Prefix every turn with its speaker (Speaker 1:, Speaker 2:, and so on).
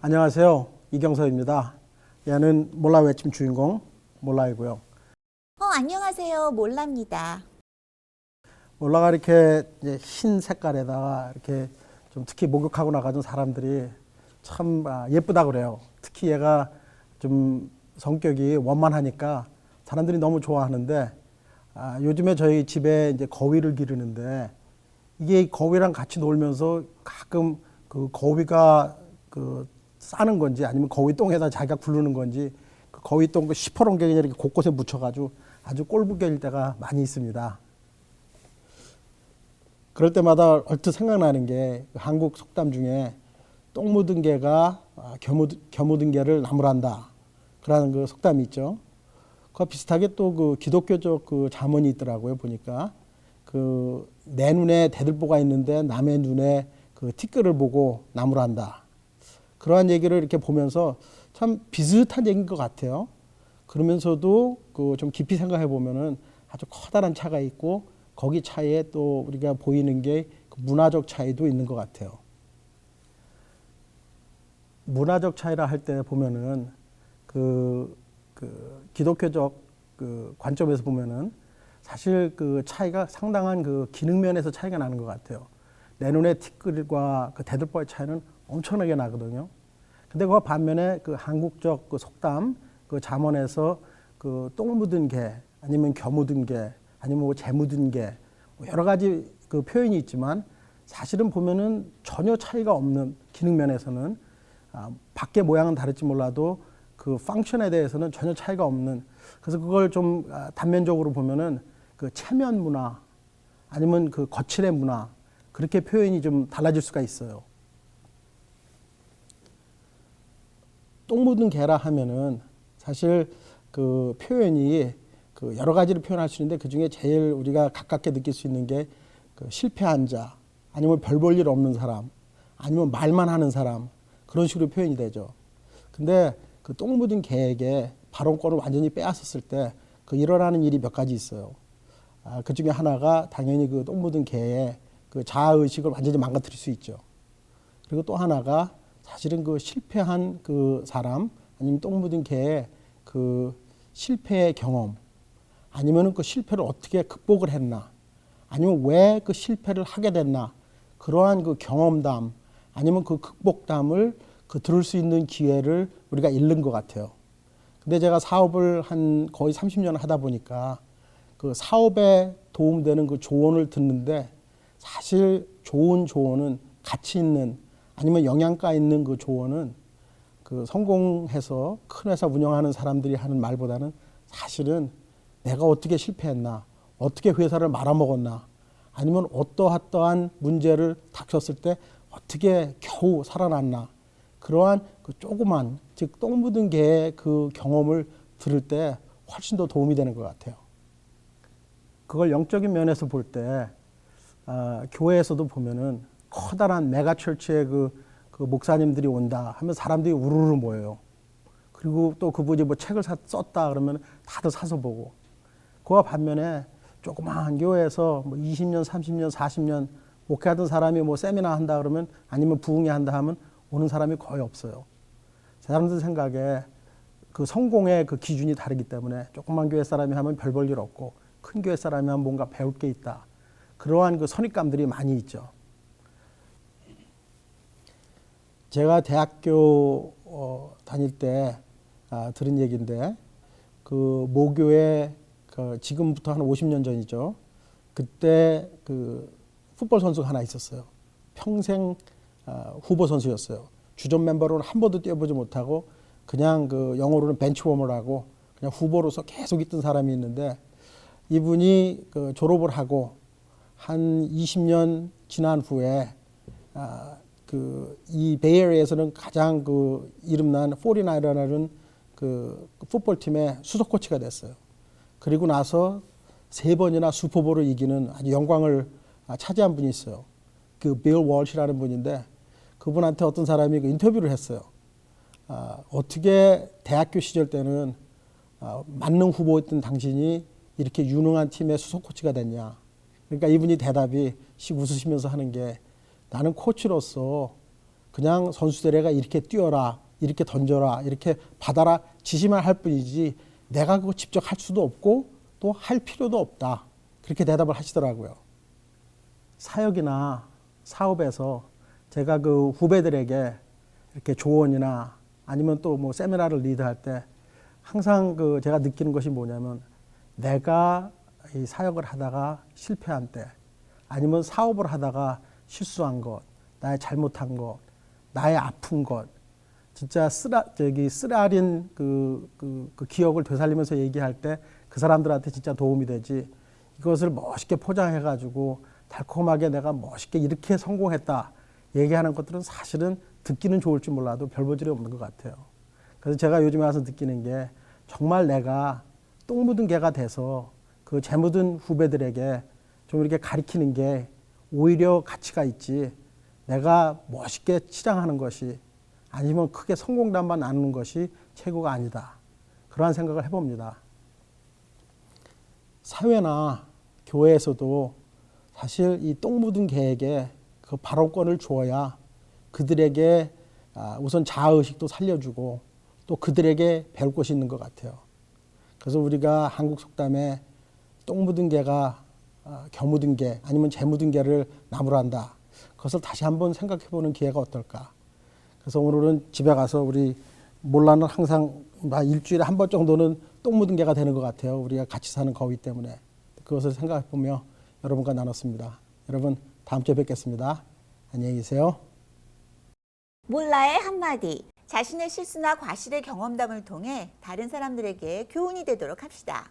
Speaker 1: 안녕하세요. 이경섭입니다. 얘는 몰라 외침 주인공 몰라이고요.
Speaker 2: 안녕하세요. 몰라입니다.
Speaker 1: 몰라가 이렇게 이제 흰 색깔에다가 이렇게 좀 특히 목욕하고 나가는 사람들이 참 예쁘다 그래요. 특히 얘가 좀 성격이 원만하니까 사람들이 너무 좋아하는데 요즘에 저희 집에 이제 거위를 기르는데 이게 거위랑 같이 놀면서 가끔 그 거위가 그 싸는 건지 아니면 거위 똥에다 자기가 굴르는 건지 그 거위 똥 그 시퍼런 게 그냥 이렇게 곳곳에 묻혀가지고 아주 꼴보기일 때가 많이 있습니다. 그럴 때마다 얼핏 생각나는 게 한국 속담 중에 똥 묻은 개가 겨 묻은 개를 나무란다 그러는 그 속담이 있죠. 그와 비슷하게 또 그 기독교적 그 잠언이 있더라고요. 보니까 그 내 눈에 대들보가 있는데 남의 눈에 그 티끌을 보고 나무란다. 그러한 얘기를 이렇게 보면서 참 비슷한 얘기인 것 같아요. 그러면서도 그 좀 깊이 생각해 보면은 아주 커다란 차가 있고 거기 차이에 또 우리가 보이는 게 그 문화적 차이도 있는 것 같아요. 문화적 차이라 할 때 보면은 그 기독교적 그 관점에서 보면은 사실 그 차이가 상당한 그 기능 면에서 차이가 나는 것 같아요. 내 눈에 티끌과 그 대들보의 차이는 엄청나게 나거든요. 근데 그 반면에 그 한국적 그 속담, 그 잠언에서 그 똥 묻은 개, 아니면 겨 묻은 개, 아니면 뭐 재 묻은 개, 뭐 여러 가지 그 표현이 있지만 사실은 보면은 전혀 차이가 없는 기능 면에서는 밖의 모양은 다를지 몰라도 그 펑션에 대해서는 전혀 차이가 없는. 그래서 그걸 좀 단면적으로 보면은 그 체면 문화, 아니면 그 거칠의 문화 그렇게 표현이 좀 달라질 수가 있어요. 똥 묻은 개라 하면은 사실 그 표현이 그 여러 가지로 표현할 수 있는데 그 중에 제일 우리가 가깝게 느낄 수 있는 게 그 실패한 자, 아니면 별 볼 일 없는 사람, 아니면 말만 하는 사람 그런 식으로 표현이 되죠. 근데 그 똥 묻은 개에게 발언권을 완전히 빼앗았을 때 그 일어나는 일이 몇 가지 있어요. 그 중에 하나가 당연히 그 똥 묻은 개의 그 자아 의식을 완전히 망가뜨릴 수 있죠. 그리고 또 하나가 사실은 그 실패한 그 사람 아니면 똥 묻은 개의 그 실패의 경험 아니면은 그 실패를 어떻게 극복을 했나 아니면 왜 그 실패를 하게 됐나 그러한 그 경험담 아니면 그 극복담을 그 들을 수 있는 기회를 우리가 잃는 것 같아요. 근데 제가 사업을 한 거의 30년 하다 보니까 그 사업에 도움되는 그 조언을 듣는데 사실 좋은 조언은 가치 있는 아니면 영양가 있는 그 조언은 그 성공해서 큰 회사 운영하는 사람들이 하는 말보다는 사실은 내가 어떻게 실패했나, 어떻게 회사를 말아먹었나, 아니면 어떠한 문제를 닥쳤을 때 어떻게 겨우 살아났나, 그러한 그 조그만 즉 똥 묻은 개의 그 경험을 들을 때 훨씬 더 도움이 되는 것 같아요. 그걸 영적인 면에서 볼 때 교회에서도 보면은 커다란 메가처치의 그 목사님들이 온다 하면 사람들이 우르르 모여요. 그리고 또 그분이 뭐 책을 썼다 그러면 다들 사서 보고. 그와 반면에 조그마한 교회에서 뭐 20년, 30년, 40년 목회하던 사람이 뭐 세미나 한다 그러면 아니면 부흥회 한다 하면 오는 사람이 거의 없어요. 사람들 생각에 그 성공의 그 기준이 다르기 때문에 조그만 교회 사람이 하면 별 볼 일 없고 큰 교회 사람이 하면 뭔가 배울 게 있다. 그러한 그 선입감들이 많이 있죠. 제가 대학교 다닐 때 들은 얘기인데 그 모교에 그 지금부터 한 50년 전이죠. 그때 그 풋볼 선수가 하나 있었어요. 평생 후보 선수였어요. 주전 멤버로는 한 번도 뛰어보지 못하고 그냥 그 영어로는 벤치워머라고 그냥 후보로서 계속 있던 사람이 있는데 이분이 그 졸업을 하고 한 20년 지난 후에 그 이 베이에리어에서는 가장 그 이름난 49라는 그 풋볼 팀의 수석 코치가 됐어요. 그리고 나서 3번이나 슈퍼볼을 이기는 아주 영광을 차지한 분이 있어요. 그 빌 월시라는 분인데 그분한테 어떤 사람이 그 인터뷰를 했어요. 어떻게 대학교 시절 때는 만능 후보였던 당신이 이렇게 유능한 팀의 수석 코치가 됐냐. 그러니까 이분이 대답이 씩 웃으시면서 하는 게 나는 코치로서 그냥 선수들에게 이렇게 뛰어라, 이렇게 던져라, 이렇게 받아라 지시만 할 뿐이지 내가 그거 직접 할 수도 없고 또 할 필요도 없다. 그렇게 대답을 하시더라고요. 사역이나 사업에서 제가 그 후배들에게 이렇게 조언이나 아니면 또 뭐 세미나를 리드할 때 항상 그 제가 느끼는 것이 뭐냐면 내가 이 사역을 하다가 실패한 때 아니면 사업을 하다가 실수한 것, 나의 잘못한 것, 나의 아픈 것, 진짜 쓰라린 그 기억을 되살리면서 얘기할 때 그 사람들한테 진짜 도움이 되지. 이것을 멋있게 포장해가지고 달콤하게 내가 멋있게 이렇게 성공했다 얘기하는 것들은 사실은 듣기는 좋을지 몰라도 별 볼일이 없는 것 같아요. 그래서 제가 요즘에 와서 느끼는 게 정말 내가 똥 묻은 개가 돼서 그 재 묻은 후배들에게 좀 이렇게 가리키는 게 오히려 가치가 있지. 내가 멋있게 치장하는 것이 아니면 크게 성공담만 나누는 것이 최고가 아니다. 그러한 생각을 해봅니다. 사회나 교회에서도 사실 이 똥 묻은 개에게 그 발언권을 주어야 그들에게 우선 자아의식도 살려주고 또 그들에게 배울 것이 있는 것 같아요. 그래서 우리가 한국 속담에 똥 묻은 개가 겨 묻은 개 아니면 재 묻은 개를 나무란다. 그것을 다시 한번 생각해보는 기회가 어떨까. 그래서 오늘은 집에 가서 우리 몰라는 항상 일주일에 한 번 정도는 똥 묻은 개가 되는 것 같아요. 우리가 같이 사는 거위 때문에. 그것을 생각해보며 여러분과 나눴습니다. 여러분 다음 주에 뵙겠습니다. 안녕히 계세요.
Speaker 2: 몰라의 한마디. 자신의 실수나 과실의 경험담을 통해 다른 사람들에게 교훈이 되도록 합시다.